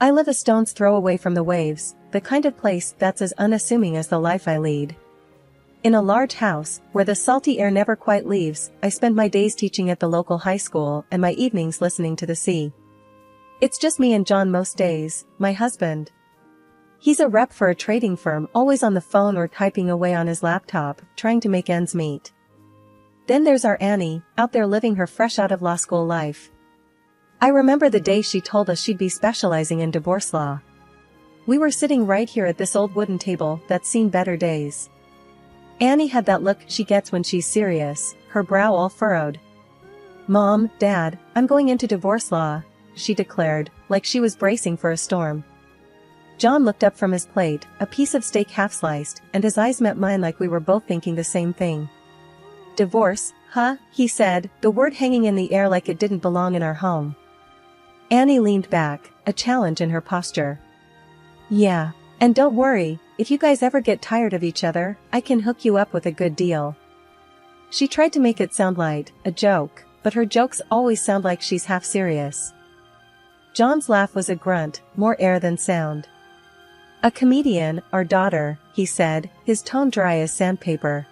I live a stone's throw away from the waves, the kind of place that's as unassuming as the life I lead. In a large house, where the salty air never quite leaves, I spend my days teaching at the local high school and my evenings listening to the sea. It's just me and John most days, my husband. He's a rep for a trading firm, always on the phone or typing away on his laptop, trying to make ends meet. Then there's our Annie, out there living her fresh out of law school life. I remember the day she told us she'd be specializing in divorce law. We were sitting right here at this old wooden table that's seen better days. Annie had that look she gets when she's serious, her brow all furrowed. "Mom, Dad, I'm going into divorce law," she declared, like she was bracing for a storm. John looked up from his plate, a piece of steak half-sliced, and his eyes met mine like we were both thinking the same thing. "Divorce, huh?" he said, the word hanging in the air like it didn't belong in our home. Annie leaned back, a challenge in her posture. "Yeah. And don't worry, if you guys ever get tired of each other, I can hook you up with a good deal." She tried to make it sound light, a joke, but her jokes always sound like she's half serious. John's laugh was a grunt, more air than sound. "A comedian, our daughter," he said, his tone dry as sandpaper.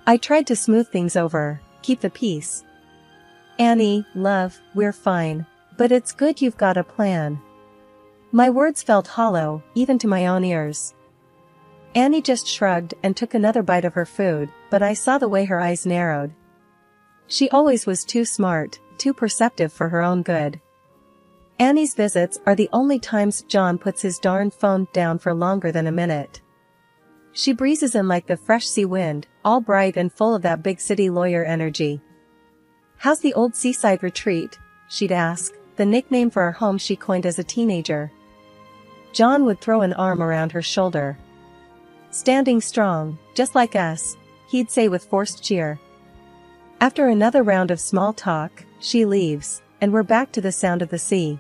I tried to smooth things over, keep the peace. "Annie, love, we're fine. But it's good you've got a plan." My words felt hollow, even to my own ears. Annie just shrugged and took another bite of her food, but I saw the way her eyes narrowed. She always was too smart, too perceptive for her own good. Annie's visits are the only times John puts his darn phone down for longer than a minute. She breezes in like the fresh sea wind, all bright and full of that big city lawyer energy. "How's the old seaside retreat?" she'd ask, the nickname for our home she coined as a teenager. John would throw an arm around her shoulder. "Standing strong, just like us," he'd say with forced cheer. After another round of small talk, she leaves, and we're back to the sound of the sea.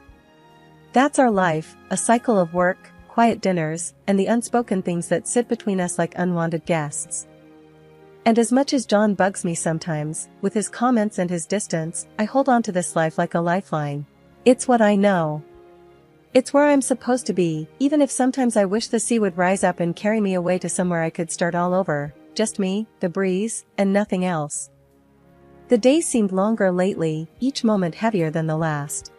That's our life, a cycle of work, quiet dinners, and the unspoken things that sit between us like unwanted guests. And as much as John bugs me sometimes, with his comments and his distance, I hold on to this life like a lifeline. It's what I know. It's where I'm supposed to be, even if sometimes I wish the sea would rise up and carry me away to somewhere I could start all over, just me, the breeze, and nothing else. The days seemed longer lately, each moment heavier than the last.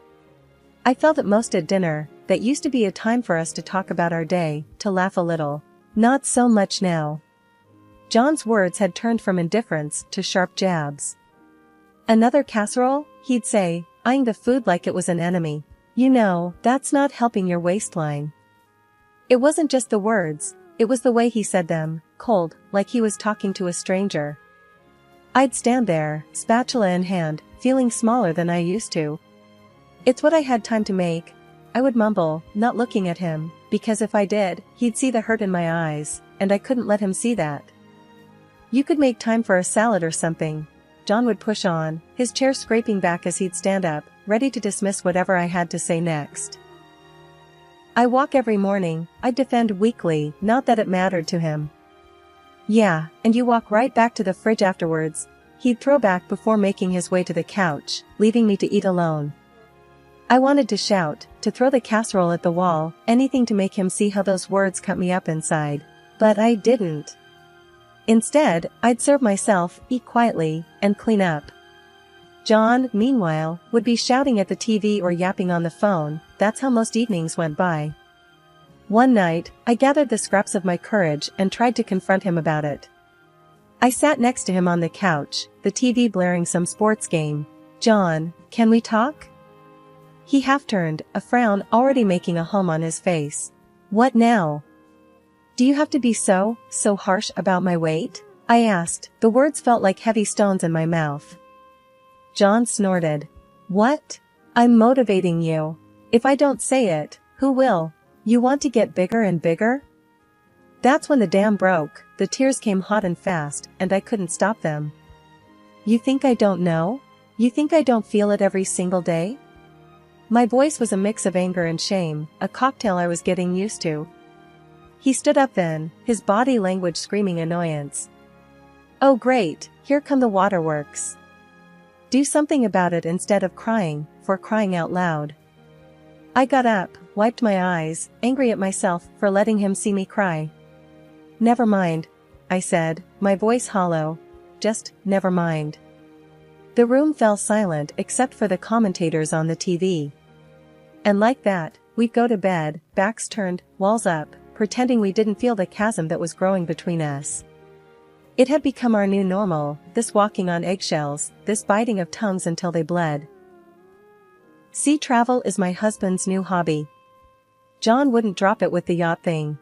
I felt it most at dinner. That used to be a time for us to talk about our day, to laugh a little. Not so much now. John's words had turned from indifference to sharp jabs. "Another casserole?" he'd say, eyeing the food like it was an enemy. "You know, that's not helping your waistline." It wasn't just the words, it was the way he said them, cold, like he was talking to a stranger. I'd stand there, spatula in hand, feeling smaller than I used to. "It's what I had time to make," I would mumble, not looking at him, because if I did, he'd see the hurt in my eyes, and I couldn't let him see that. "You could make time for a salad or something," John would push on, his chair scraping back as he'd stand up, ready to dismiss whatever I had to say next. "I walk every morning," I'd defend weakly, not that it mattered to him. "Yeah, and you walk right back to the fridge afterwards," he'd throw back before making his way to the couch, leaving me to eat alone. I wanted to shout, to throw the casserole at the wall, anything to make him see how those words cut me up inside. But I didn't. Instead, I'd serve myself, eat quietly, and clean up. John, meanwhile, would be shouting at the TV or yapping on the phone. That's how most evenings went by. One night, I gathered the scraps of my courage and tried to confront him about it. I sat next to him on the couch, the TV blaring some sports game. "John, can we talk?" He half-turned, a frown already making a home on his face. "What now? Do you have to be so harsh about my weight?" I asked, the words felt like heavy stones in my mouth. John snorted. "What? I'm motivating you. If I don't say it, who will? You want to get bigger and bigger?" That's when the dam broke, the tears came hot and fast, and I couldn't stop them. "You think I don't know? You think I don't feel it every single day?" My voice was a mix of anger and shame, a cocktail I was getting used to. He stood up then, his body language screaming annoyance. "Oh great, here come the waterworks. Do something about it instead of crying, for crying out loud." I got up, wiped my eyes, angry at myself for letting him see me cry. Never mind, I said, my voice hollow. Just, never mind. The room fell silent except for the commentators on the TV. And like that, we'd go to bed, backs turned, walls up, pretending we didn't feel the chasm that was growing between us. It had become our new normal, this walking on eggshells, this biting of tongues until they bled. Sea travel is my husband's new hobby. John wouldn't drop it with the yacht thing.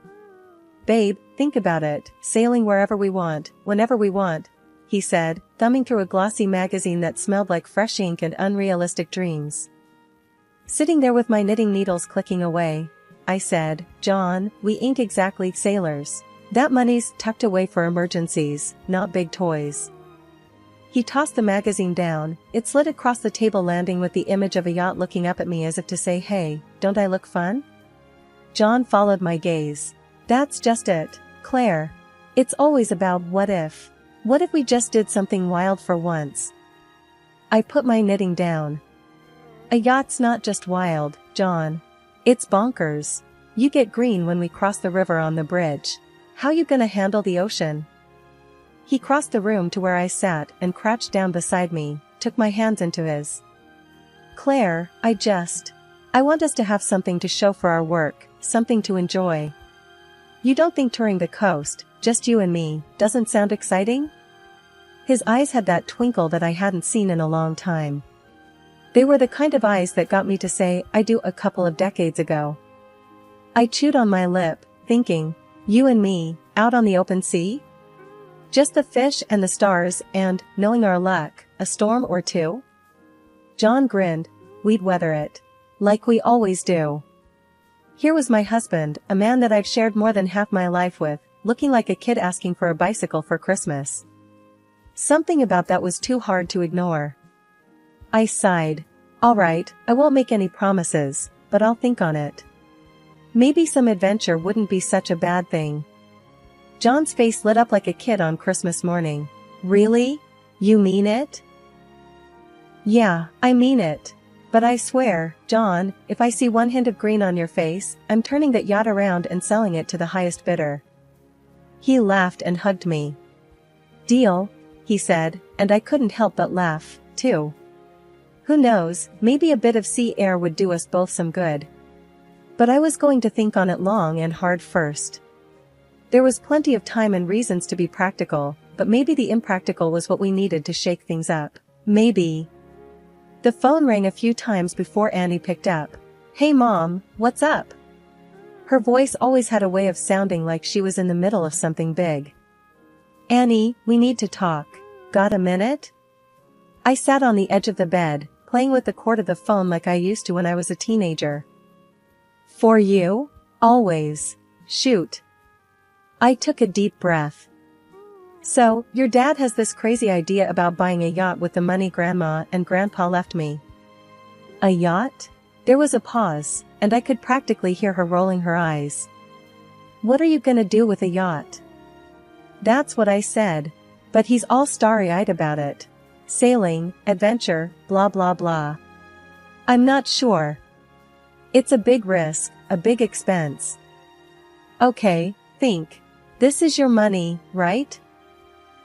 Babe, think about it, sailing wherever we want, whenever we want, he said, thumbing through a glossy magazine that smelled like fresh ink and unrealistic dreams. Sitting there with my knitting needles clicking away, I said, John, we ain't exactly sailors. That money's tucked away for emergencies, not big toys. He tossed the magazine down, it slid across the table landing with the image of a yacht looking up at me as if to say, hey, don't I look fun? John followed my gaze. That's just it, Claire. It's always about what if. What if we just did something wild for once? I put my knitting down. A yacht's not just wild, John. It's bonkers. You get green when we cross the river on the bridge. How you gonna handle the ocean? He crossed the room to where I sat and crouched down beside me, took my hands into his. Claire, I want us to have something to show for our work, something to enjoy. You don't think touring the coast, just you and me, doesn't sound exciting? His eyes had that twinkle that I hadn't seen in a long time. They were the kind of eyes that got me to say I do a couple of decades ago. I chewed on my lip, thinking, you and me, out on the open sea? Just the fish and the stars and, knowing our luck, a storm or two? John grinned, we'd weather it. Like we always do. Here was my husband, a man that I've shared more than half my life with, looking like a kid asking for a bicycle for Christmas. Something about that was too hard to ignore. I sighed. All right, I won't make any promises, but I'll think on it. Maybe some adventure wouldn't be such a bad thing. John's face lit up like a kid on Christmas morning. Really? You mean it? Yeah, I mean it. But I swear, John, if I see one hint of green on your face, I'm turning that yacht around and selling it to the highest bidder. He laughed and hugged me. Deal, he said, and I couldn't help but laugh, too. Who knows, maybe a bit of sea air would do us both some good. But I was going to think on it long and hard first. There was plenty of time and reasons to be practical, but maybe the impractical was what we needed to shake things up. Maybe. The phone rang a few times before Annie picked up. Hey Mom, what's up? Her voice always had a way of sounding like she was in the middle of something big. Annie, we need to talk. Got a minute? I sat on the edge of the bed, playing with the cord of the phone like I used to when I was a teenager. For you? Always. Shoot. I took a deep breath. So, your dad has this crazy idea about buying a yacht with the money Grandma and Grandpa left me. A yacht? There was a pause, and I could practically hear her rolling her eyes. What are you gonna do with a yacht? That's what I said. But he's all starry-eyed about it. Sailing, adventure, blah blah blah. I'm not sure. It's a big risk, a big expense. Okay, think. This is your money, right?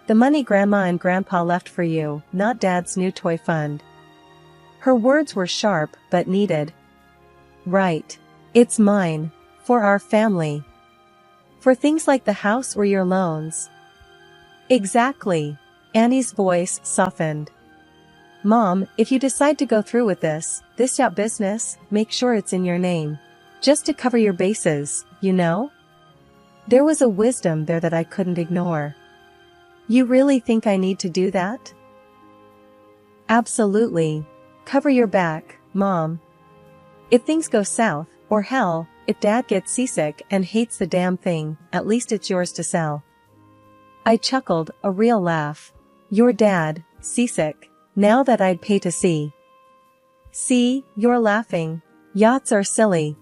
The money Grandma and Grandpa left for you, not Dad's new toy fund. Her words were sharp, but needed. Right. It's mine. For our family. For things like the house or your loans. Exactly. Annie's voice softened. Mom, if you decide to go through with this yacht business, make sure it's in your name. Just to cover your bases, you know? There was a wisdom there that I couldn't ignore. You really think I need to do that? Absolutely. Cover your back, Mom. If things go south, or hell, if Dad gets seasick and hates the damn thing, at least it's yours to sell. I chuckled, a real laugh. Your dad, seasick, now that I'd pay to see. See, you're laughing. Yachts are silly.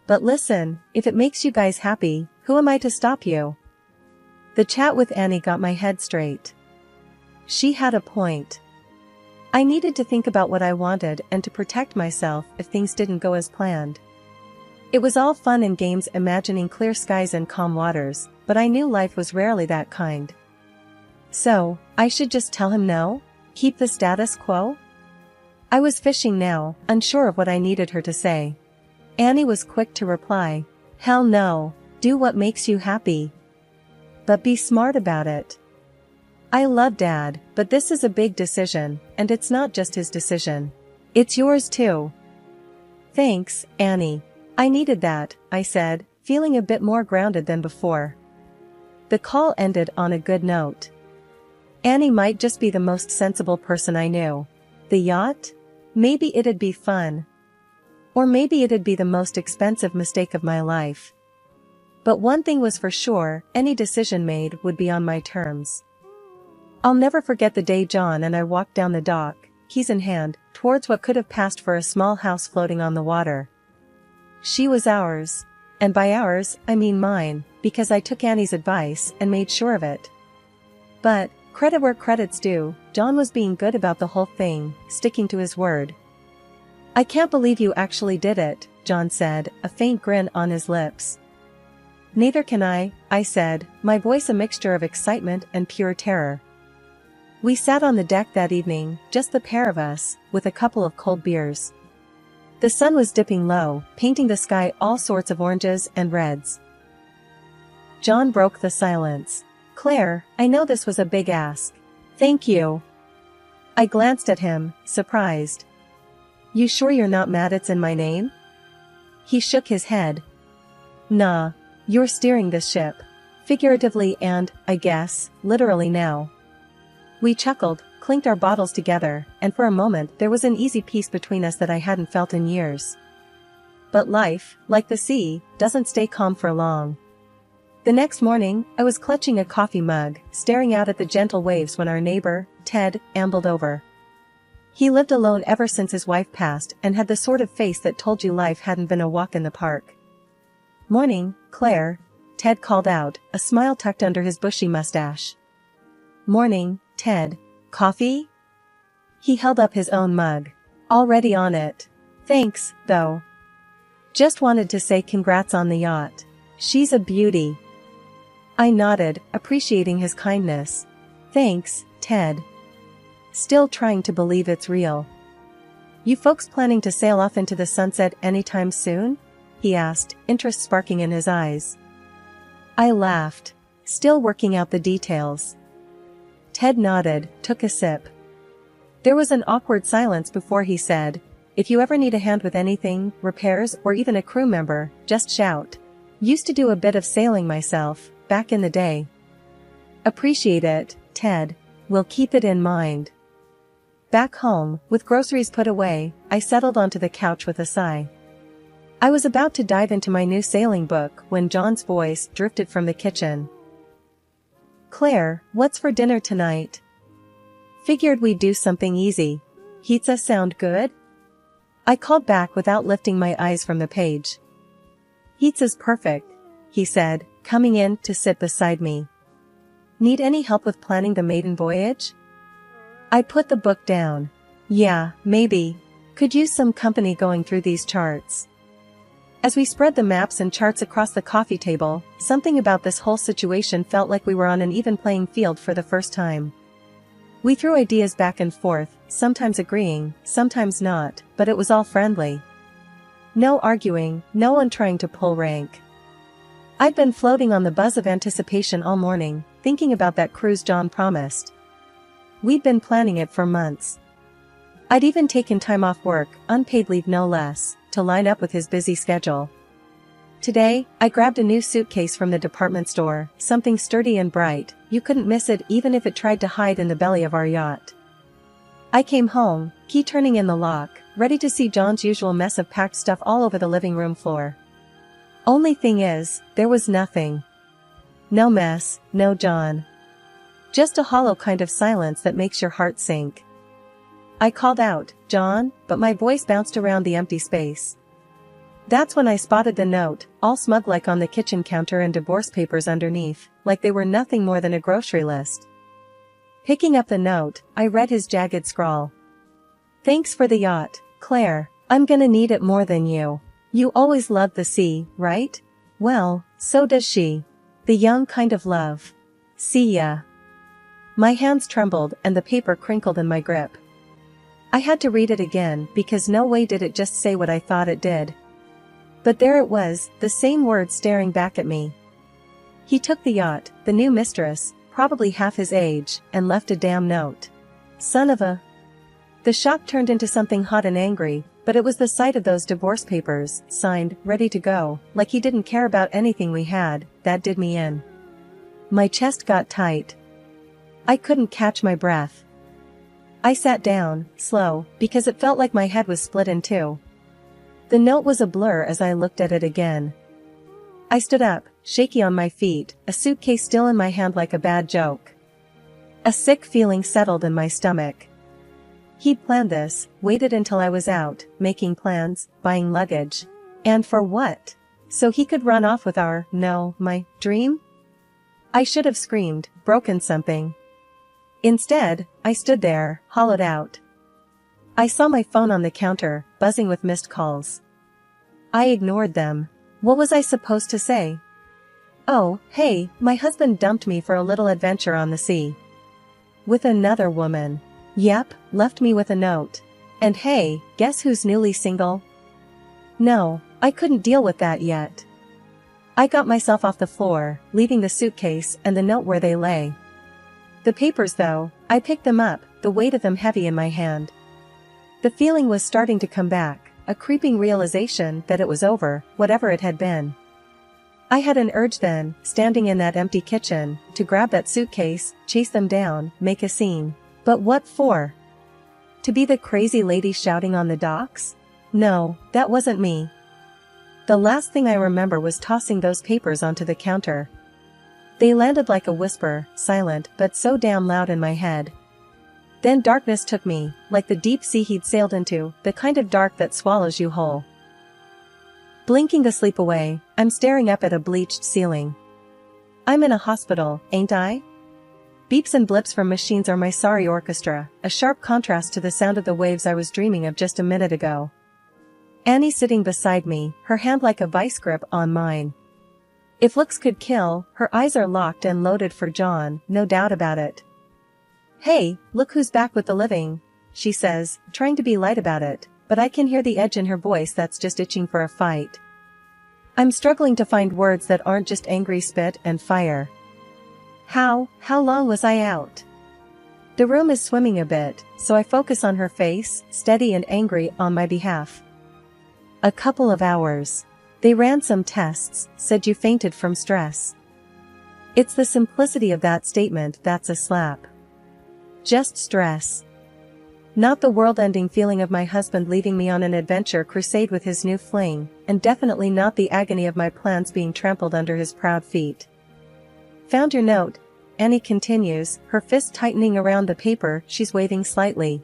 But listen, if it makes you guys happy, who am I to stop you? The chat with Annie got my head straight. She had a point. I needed to think about what I wanted and to protect myself if things didn't go as planned. It was all fun and games imagining clear skies and calm waters, but I knew life was rarely that kind. So, I should just tell him no? Keep the status quo? I was fishing now, unsure of what I needed her to say. Annie was quick to reply, "Hell no, do what makes you happy. But be smart about it." I love Dad, but this is a big decision, and it's not just his decision. It's yours too. Thanks, Annie. I needed that, I said, feeling a bit more grounded than before. The call ended on a good note. Annie might just be the most sensible person I knew. The yacht? Maybe it'd be fun. Or maybe it'd be the most expensive mistake of my life. But one thing was for sure, any decision made would be on my terms. I'll never forget the day John and I walked down the dock, keys in hand, towards what could have passed for a small house floating on the water. She was ours. And by ours, I mean mine, because I took Annie's advice and made sure of it. But, credit where credit's due, John was being good about the whole thing, sticking to his word. "I can't believe you actually did it," John said, a faint grin on his lips. "Neither can I said, my voice a mixture of excitement and pure terror. We sat on the deck that evening, just the pair of us, with a couple of cold beers. The sun was dipping low, painting the sky all sorts of oranges and reds. John broke the silence. "Claire, I know this was a big ask. Thank you." I glanced at him, surprised. "You sure you're not mad it's in my name?" He shook his head. "Nah, you're steering this ship. Figuratively and, I guess, literally now." We chuckled, clinked our bottles together, and for a moment there was an easy peace between us that I hadn't felt in years. But life, like the sea, doesn't stay calm for long. The next morning, I was clutching a coffee mug, staring out at the gentle waves when our neighbor, Ted, ambled over. He lived alone ever since his wife passed and had the sort of face that told you life hadn't been a walk in the park. "Morning, Claire," Ted called out, a smile tucked under his bushy mustache. "Morning, Ted. Coffee?" He held up his own mug. "Already on it. Thanks, though. Just wanted to say congrats on the yacht. She's a beauty." I nodded, appreciating his kindness. "Thanks, Ted. Still trying to believe it's real." "You folks planning to sail off into the sunset anytime soon?" he asked, interest sparking in his eyes. I laughed. "Still working out the details." Ted nodded, took a sip. There was an awkward silence before he said, "If you ever need a hand with anything, repairs or even a crew member, just shout. Used to do a bit of sailing myself, back in the day." "Appreciate it, Ted. We'll keep it in mind." Back home, with groceries put away, I settled onto the couch with a sigh. I was about to dive into my new sailing book when John's voice drifted from the kitchen. "Claire, what's for dinner tonight?" "Figured we'd do something easy. Pizza sound good?" I called back without lifting my eyes from the page. "Pizza's perfect," he said, coming in to sit beside me. "Need any help with planning the maiden voyage?" I put the book down. "Yeah, maybe. Could use some company going through these charts." As we spread the maps and charts across the coffee table, something about this whole situation felt like we were on an even playing field for the first time. We threw ideas back and forth, sometimes agreeing, sometimes not, but it was all friendly. No arguing, no one trying to pull rank. I'd been floating on the buzz of anticipation all morning, thinking about that cruise John promised. We'd been planning it for months. I'd even taken time off work, unpaid leave no less, to line up with his busy schedule. Today, I grabbed a new suitcase from the department store, something sturdy and bright, you couldn't miss it even if it tried to hide in the belly of our yacht. I came home, key turning in the lock, ready to see John's usual mess of packed stuff all over the living room floor. Only thing is, there was nothing. No mess, no John. Just a hollow kind of silence that makes your heart sink. I called out, "John," but my voice bounced around the empty space. That's when I spotted the note, all smug like on the kitchen counter and divorce papers underneath, like they were nothing more than a grocery list. Picking up the note, I read his jagged scrawl. Thanks for the yacht, Claire. I'm gonna need it more than you. You always loved the sea, right? Well, so does she. The young kind of love. See ya. My hands trembled and the paper crinkled in my grip. I had to read it again because no way did it just say what I thought it did. But there it was, the same words staring back at me. He took the yacht, the new mistress, probably half his age, and left a damn note. Son of a... The shock turned into something hot and angry, but it was the sight of those divorce papers, signed, ready to go, like he didn't care about anything we had, that did me in. My chest got tight. I couldn't catch my breath. I sat down, slow, because it felt like my head was split in two. The note was a blur as I looked at it again. I stood up, shaky on my feet, a suitcase still in my hand like a bad joke. A sick feeling settled in my stomach. He'd planned this, waited until I was out, making plans, buying luggage. And for what? So he could run off with my dream? I should have screamed, broken something. Instead, I stood there, hollowed out. I saw my phone on the counter, buzzing with missed calls. I ignored them. What was I supposed to say? Oh, hey, my husband dumped me for a little adventure on the sea. With another woman. Yep, left me with a note. And hey, guess who's newly single? No, I couldn't deal with that yet. I got myself off the floor, leaving the suitcase and the note where they lay. The papers though, I picked them up, the weight of them heavy in my hand. The feeling was starting to come back, a creeping realization that it was over, whatever it had been. I had an urge then, standing in that empty kitchen, to grab that suitcase, chase them down, make a scene. But what for? To be the crazy lady shouting on the docks? No, that wasn't me. The last thing I remember was tossing those papers onto the counter. They landed like a whisper, silent but so damn loud in my head. Then darkness took me, like the deep sea he'd sailed into, the kind of dark that swallows you whole. Blinking to sleep away, I'm staring up at a bleached ceiling. I'm in a hospital, ain't I? Beeps and blips from machines are my sorry orchestra, a sharp contrast to the sound of the waves I was dreaming of just a minute ago. Annie sitting beside me, her hand like a vice grip on mine. If looks could kill, her eyes are locked and loaded for John, no doubt about it. Hey, look who's back with the living, she says, trying to be light about it, but I can hear the edge in her voice that's just itching for a fight. I'm struggling to find words that aren't just angry spit and fire. How long was I out? The room is swimming a bit, so I focus on her face, steady and angry on my behalf. A couple of hours. They ran some tests, said you fainted from stress. It's the simplicity of that statement that's a slap. Just stress. Not the world-ending feeling of my husband leaving me on an adventure crusade with his new fling, and definitely not the agony of my plans being trampled under his proud feet. Found your note, Annie continues, her fist tightening around the paper she's waving slightly.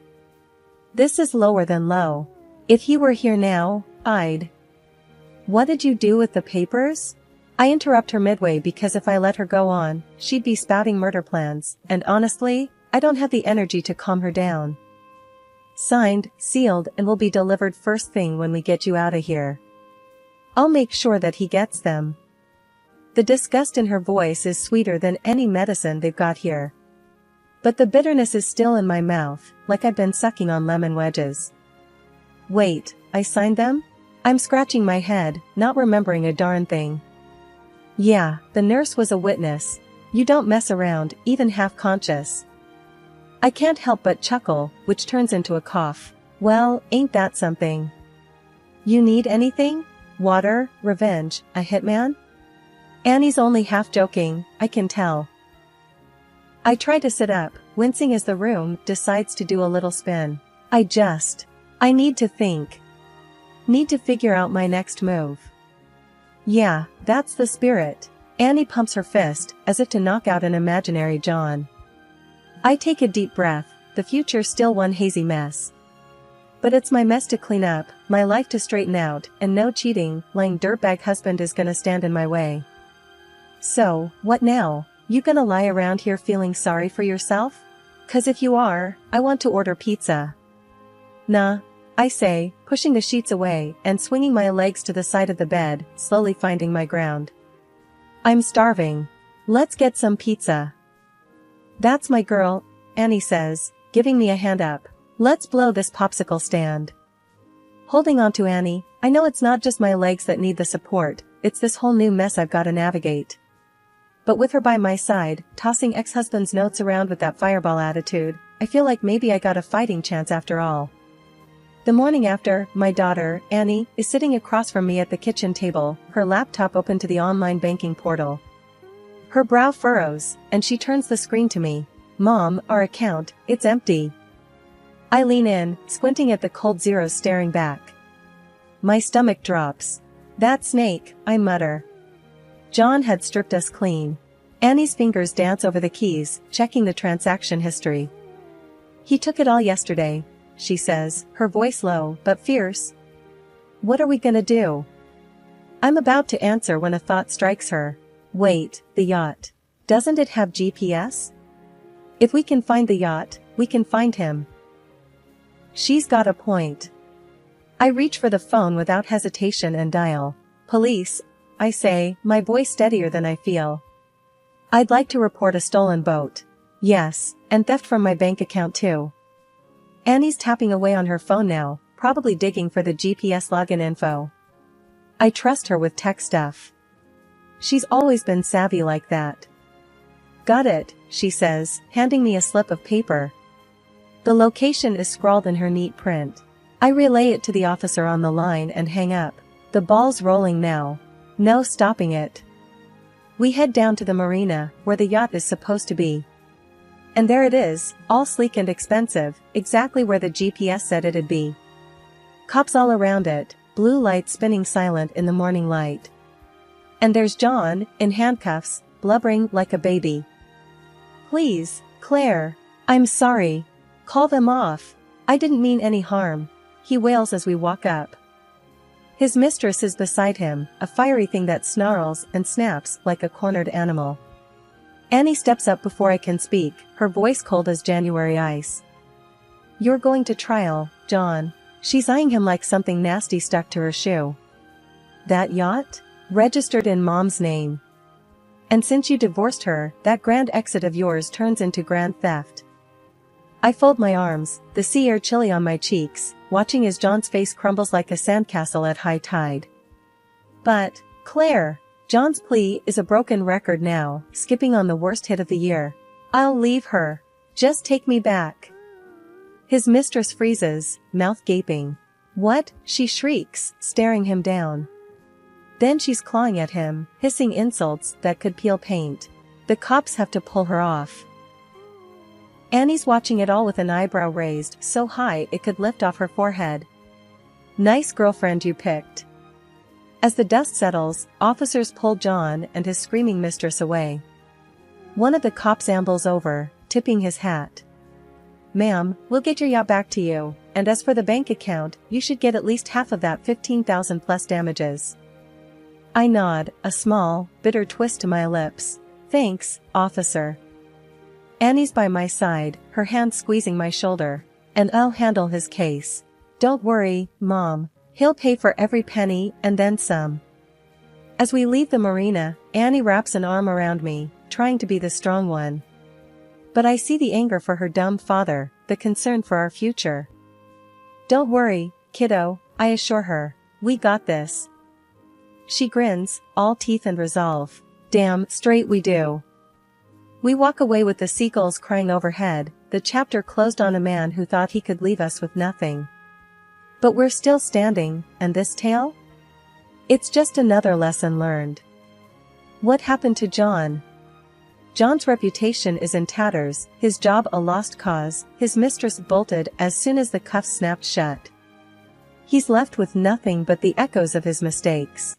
This is lower than low. If he were here now, I'd... What did you do with the papers? I interrupt her midway because if I let her go on, she'd be spouting murder plans, and honestly, I don't have the energy to calm her down. Signed, sealed, and will be delivered first thing when we get you out of here. I'll make sure that he gets them. The disgust in her voice is sweeter than any medicine they've got here. But the bitterness is still in my mouth, like I've been sucking on lemon wedges. Wait, I signed them? I'm scratching my head, not remembering a darn thing. Yeah, the nurse was a witness. You don't mess around, even half-conscious. I can't help but chuckle, which turns into a cough. Well, ain't that something? You need anything? Water, revenge, a hitman? Annie's only half joking, I can tell. I try to sit up, wincing as the room decides to do a little spin. I need to think. Need to figure out my next move. Yeah, that's the spirit. Annie pumps her fist, as if to knock out an imaginary John. I take a deep breath, the future's still one hazy mess. But it's my mess to clean up, my life to straighten out, and no cheating, lying dirtbag husband is gonna stand in my way. So, what now? You gonna lie around here feeling sorry for yourself? 'Cause if you are, I want to order pizza. Nah, I say, pushing the sheets away and swinging my legs to the side of the bed, slowly finding my ground. I'm starving. Let's get some pizza. That's my girl, Annie says, giving me a hand up. Let's blow this popsicle stand. Holding on to Annie, I know it's not just my legs that need the support, it's this whole new mess I've got to navigate. But with her by my side, tossing ex-husband's notes around with that fireball attitude, I feel like maybe I got a fighting chance after all. The morning after, my daughter, Annie, is sitting across from me at the kitchen table, her laptop open to the online banking portal. Her brow furrows, and she turns the screen to me. Mom, our account, it's empty. I lean in, squinting at the cold zeros staring back. My stomach drops. That snake, I mutter. John had stripped us clean. Annie's fingers dance over the keys, checking the transaction history. He took it all yesterday, she says, her voice low but fierce. What are we gonna do? I'm about to answer when a thought strikes her. Wait, the yacht. Doesn't it have GPS? If we can find the yacht, we can find him. She's got a point. I reach for the phone without hesitation and dial. Police, I say, my voice steadier than I feel. I'd like to report a stolen boat. Yes, and theft from my bank account too. Annie's tapping away on her phone now, probably digging for the GPS login info. I trust her with tech stuff. She's always been savvy like that. Got it, she says, handing me a slip of paper. The location is scrawled in her neat print. I relay it to the officer on the line and hang up. The ball's rolling now. No stopping it. We head down to the marina, where the yacht is supposed to be. And there it is, all sleek and expensive, exactly where the GPS said it'd be. Cops all around it, blue lights spinning silent in the morning light. And there's John, in handcuffs, blubbering like a baby. Please, Claire. I'm sorry. Call them off. I didn't mean any harm. He wails as we walk up. His mistress is beside him, a fiery thing that snarls and snaps like a cornered animal. Annie steps up before I can speak, her voice cold as January ice. You're going to trial, John. She's eyeing him like something nasty stuck to her shoe. That yacht? Registered in Mom's name. And since you divorced her, that grand exit of yours turns into grand theft. I fold my arms, the sea air chilly on my cheeks, watching as John's face crumbles like a sandcastle at high tide. But, Claire, John's plea is a broken record now, skipping on the worst hit of the year. I'll leave her. Just take me back. His mistress freezes, mouth gaping. What? She shrieks, staring him down. Then she's clawing at him, hissing insults that could peel paint. The cops have to pull her off. Annie's watching it all with an eyebrow raised so high it could lift off her forehead. Nice girlfriend you picked. As the dust settles, officers pull John and his screaming mistress away. One of the cops ambles over, tipping his hat. Ma'am, we'll get your yacht back to you, and as for the bank account, you should get at least half of that 15,000 plus damages. I nod, a small, bitter twist to my lips. Thanks, officer. Annie's by my side, her hand squeezing my shoulder. And I'll handle his case. Don't worry, Mom. He'll pay for every penny and then some. As we leave the marina, Annie wraps an arm around me, trying to be the strong one. But I see the anger for her dumb father, the concern for our future. Don't worry, kiddo, I assure her. We got this. She grins, all teeth and resolve. Damn straight we do. We walk away with the seagulls crying overhead, the chapter closed on a man who thought he could leave us with nothing. But we're still standing, and this tale? It's just another lesson learned. What happened to John? John's reputation is in tatters, his job a lost cause, his mistress bolted as soon as the cuffs snapped shut. He's left with nothing but the echoes of his mistakes.